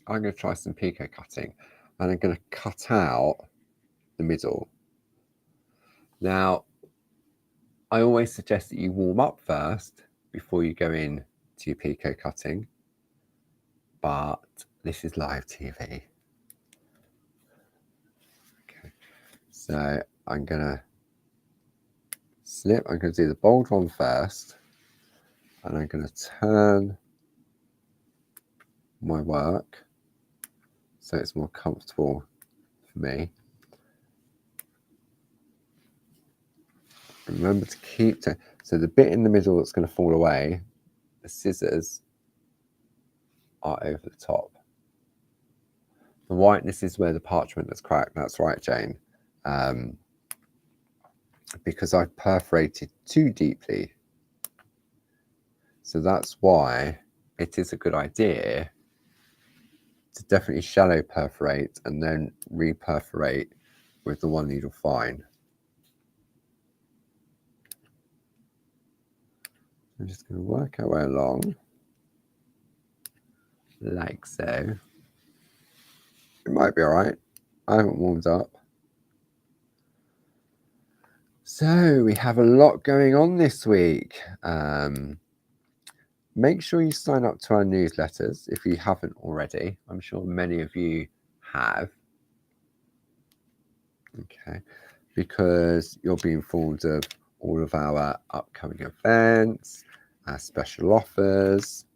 I'm going to try some picot cutting, and I'm going to cut out the middle. Now, I always suggest that you warm up first before you go in to your picot cutting, but this is live TV. Okay, so I'm going to snip, I'm going to do the bold one first, and I'm going to turn my work so it's more comfortable for me. Remember to keep so the bit in the middle that's going to fall away, the scissors are over the top. The whiteness is where the parchment is cracked. That's right, Jane. Because I've perforated too deeply. So that's why it is a good idea to definitely shallow perforate and then reperforate with the 1 needle fine. I'm just going to work our way along like so. It might be all right. I haven't warmed up. So we have a lot going on this week. Make sure you sign up to our newsletters if you haven't already. I'm sure many of you have. Okay, because you'll be informed of all of our upcoming events, our special offers.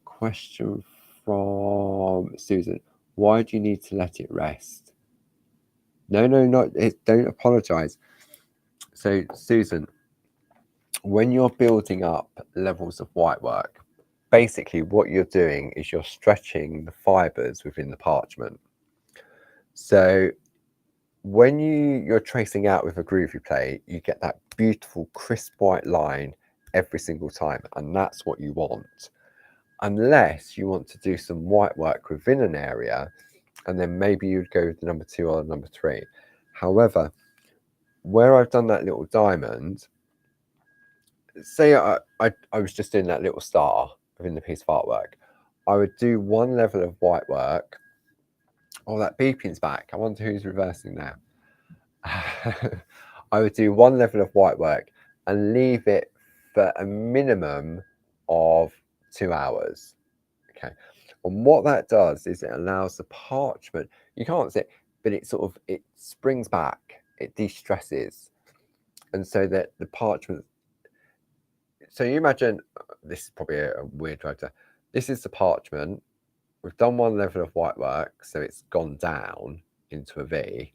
Question from Susan: why do you need to let it rest? No, don't apologize. So Susan, when you're building up levels of white work, basically what you're doing is you're stretching the fibers within the parchment. So when you're tracing out with a Groovi plate, you get that beautiful crisp white line every single time, and that's what you want. Unless you want to do some white work within an area, and then maybe you'd go with the number 2 or the number 3. However, where I've done that little diamond, say I was just doing that little star within the piece of artwork, I would do 1 level of white work. Oh, that beeping's back. I wonder who's reversing now. I would do 1 level of white work and leave it for a minimum of 2 hours. Okay, and what that does is it allows the parchment, you can't see it, but it springs back, it de-stresses, and so that the parchment, so you imagine, this is probably a weird writer, this is the parchment, we've done 1 level of white work, so it's gone down into a V,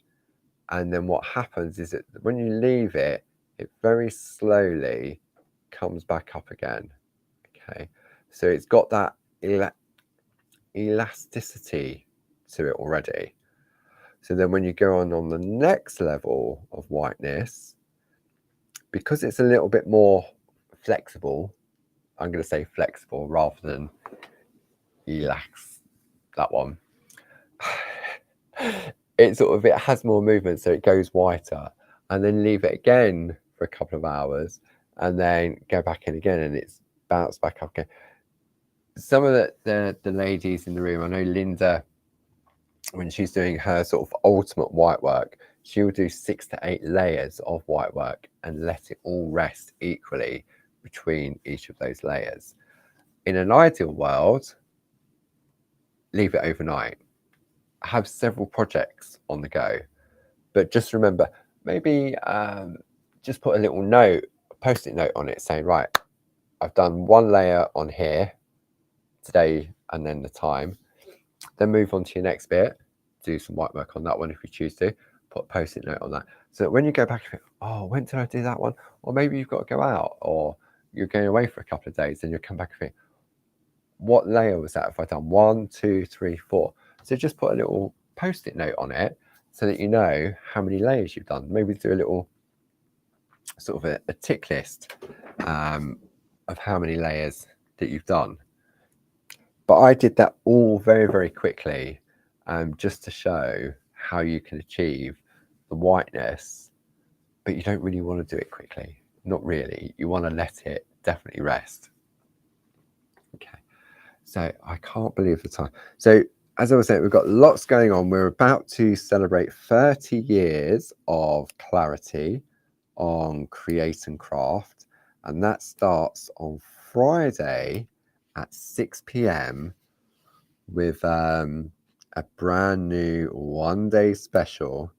and then what happens is that when you leave it, it very slowly comes back up again. Okay, So it's got that elasticity to it already. So then when you go on the next level of whiteness, because it's a little bit more flexible, I'm going to say flexible rather than relax, that one. It has more movement, so it goes whiter, and then leave it again for a couple of hours, and then go back in again, and it's bounced back up again. Some of the ladies in the room, I know Linda, when she's doing her sort of ultimate white work, she will do 6 to 8 layers of white work and let it all rest equally between each of those layers. In an ideal world, leave it overnight. Have several projects on the go, but just remember, maybe just put a little note, a post-it note on it saying, right, I've done 1 layer on here today and then the time, then move on to your next bit, do some white work on that one if you choose to, put a post-it note on that, so that when you go back and think, oh, when did I do that one? Or maybe you've got to go out, or you're going away for a couple of days, and you'll come back and think, what layer was that? If I done 1, 2, 3, 4. So just put a little post-it note on it so that you know how many layers you've done. Maybe do a little sort of a tick list of how many layers that you've done. But I did that all very, very quickly, just to show how you can achieve the whiteness, but you don't really want to do it quickly. Not really. You want to let it definitely rest. Okay. So I can't believe the time. So as I was saying, we've got lots going on. We're about to celebrate 30 years of clarity on Create and Craft, and that starts on Friday at 6 p.m. with a brand new 1-day special.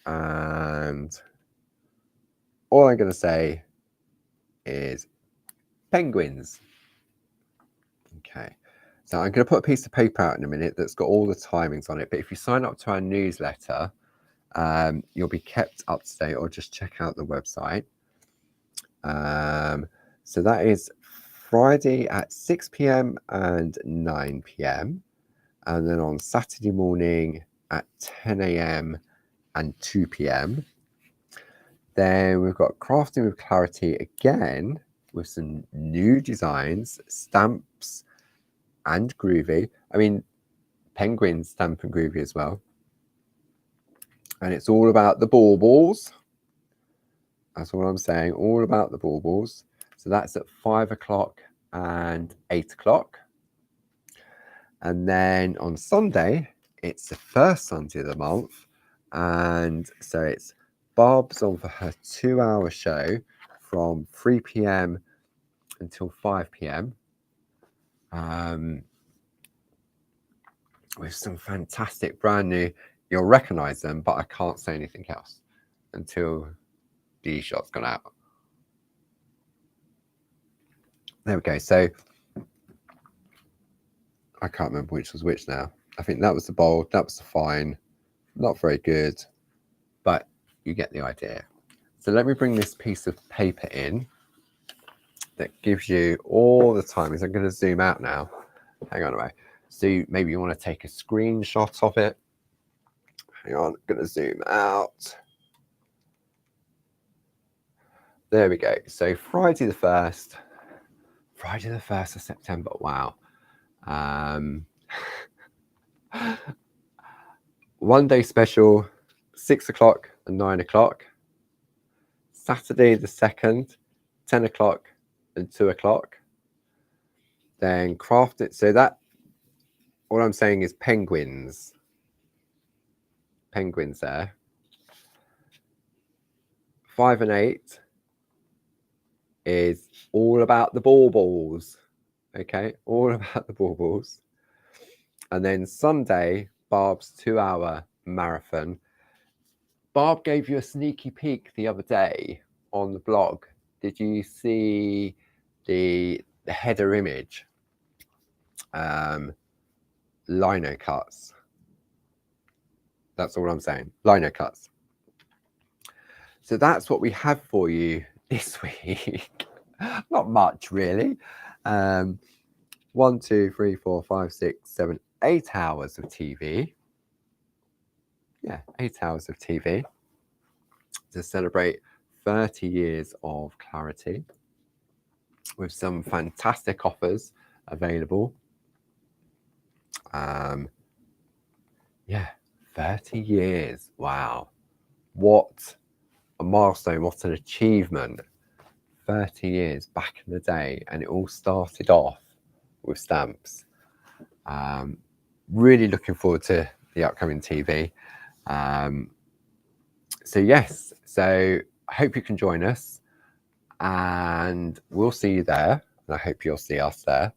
And all I'm going to say is penguins. Okay, so I'm going to put a piece of paper out in a minute that's got all the timings on it, but if you sign up to our newsletter, you'll be kept up to date, or just check out the website. So that is Friday at 6 p.m. and 9 p.m. and then on Saturday morning at 10 a.m. and 2 p.m. Then we've got Crafting with Clarity again with some new designs, stamps and groovy. I mean, penguins, stamp and groovy as well. And it's all about the baubles. That's all I'm saying, all about the baubles. So that's at 5 o'clock and 8 o'clock. And then on Sunday, it's the first Sunday of the month. And so it's Barb's on for her 2-hour show from 3 p.m. until 5 p.m. With some fantastic brand new, you'll recognize them, but I can't say anything else until the e-shot's gone out. There we go. So I can't remember which was which now. I think that was the bold, that was the fine. Not very good, but you get the idea. So let me bring this piece of paper in that gives you all the timings. I'm going to zoom out now. Hang on a minute. So maybe you want to take a screenshot of it. Hang on, I'm going to zoom out. There we go. So Friday the 1st of September. Wow. 1-day special, 6 o'clock and 9 o'clock. Saturday the 2nd, 10 o'clock and 2 o'clock. Then craft it. So that, all I'm saying is penguins. Penguins there. 5 and 8 is all about the baubles. Okay, all about the baubles. And then Sunday, Barb's 2-hour marathon. Barb gave you a sneaky peek the other day on the blog. Did you see the header image? Lino cuts. That's all I'm saying. Lino cuts. So that's what we have for you this week. Not much, really. 1, 2, 3, 4, 5, 6, 7, 8 hours of TV. Yeah, 8 hours of TV to celebrate 30 years of Clarity, with some fantastic offers available. Yeah, 30 years. Wow. What a milestone, what an achievement. 30 years back in the day, and it all started off with stamps. Really looking forward to the upcoming TV. So yes, so I hope you can join us, and we'll see you there, and I hope you'll see us there.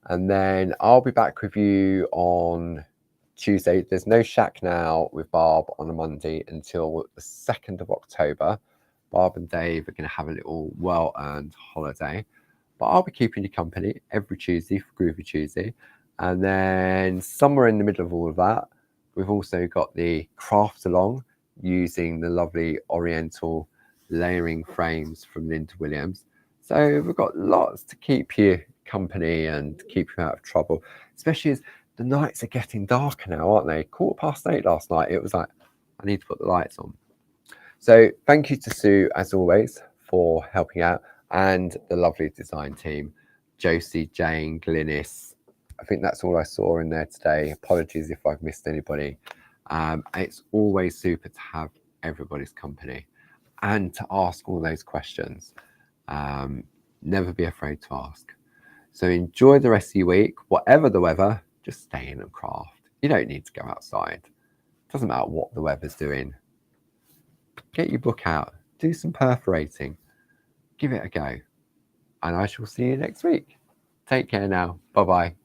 And then I'll be back with you on Tuesday. There's no Shack Now with Barb on a Monday until the 2nd of October. Barb and Dave are going to have a little well-earned holiday, but I'll be keeping you company every Tuesday for Groovi Tuesday. And then somewhere in the middle of all of that, we've also got the craft along using the lovely Oriental layering frames from Linda Williams. So we've got lots to keep you company and keep you out of trouble, especially as the nights are getting darker now, aren't they? 8:15 last night, it was like, I need to put the lights on. So thank you to Sue, as always, for helping out, and the lovely design team, Josie, Jane, Glynis. I think that's all I saw in there today. Apologies if I've missed anybody. It's always super to have everybody's company and to ask all those questions. Never be afraid to ask. So enjoy the rest of your week. Whatever the weather, just stay in and craft. You don't need to go outside. Doesn't matter what the weather's doing. Get your book out, do some perforating, give it a go, and I shall see you next week. Take care now. Bye bye.